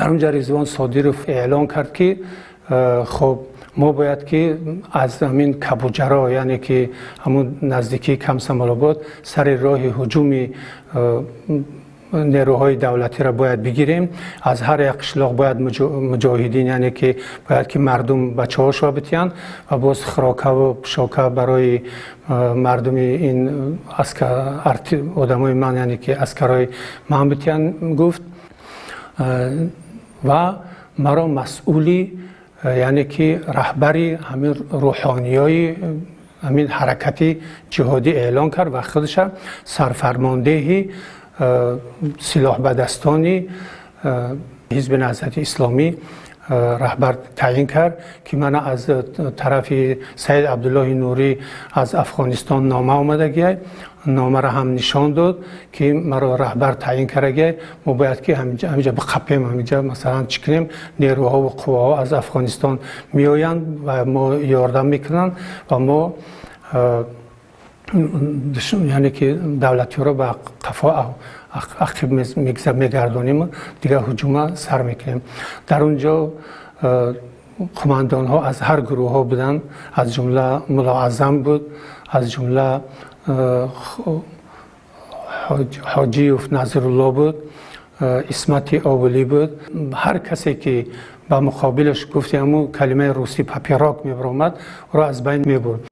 در اونجا رضوان صادرов اعلان کرد که خب ما باید که از همین کبوجرا یعنی که همون نزدیکی کمسمال‌آباد سر راه هجوم نیروهای دولتی را باید بگیریم. از هر یک قشلاق باید مجاهدین یعنی که باید که مردم بچه ها شو بتین و باز خراکه و پشاکه برای مردم این آدمای من یعنی که اسکرای من بتین گفت و مرا مسئولی یعنی که رهبری همین روحانیای همین حرکت جهادی اعلان کرد و خودش سرفرماندهی سلاح بدستانی حزب نهضت اسلامی رهبر تعیین کرد که من از طرف سید عبدالله نوری از افغانستان نامه آمده گیه، نامه را هم نشان داد که مرا رهبر تعیین کرده. ما باید که همینجا بخپیم، همینجا مثلا چکنیم نیروها و قواها از افغانستان میآیند و ما یاردم میکنن و ما یعنی که دولتی را به قفا عقب میگردانیم، دیگه هجوم سر میکنیم. در اونجا قماندان ها از هر گروه ها بودن، از جمله ملا اعظم بود، از جمله حاجی نظرالله بود، اسمت اولی بود. هر کسی که با مقابلش گفتیم کلمه روسی پاپیراک میبرامد را از بین میبرد.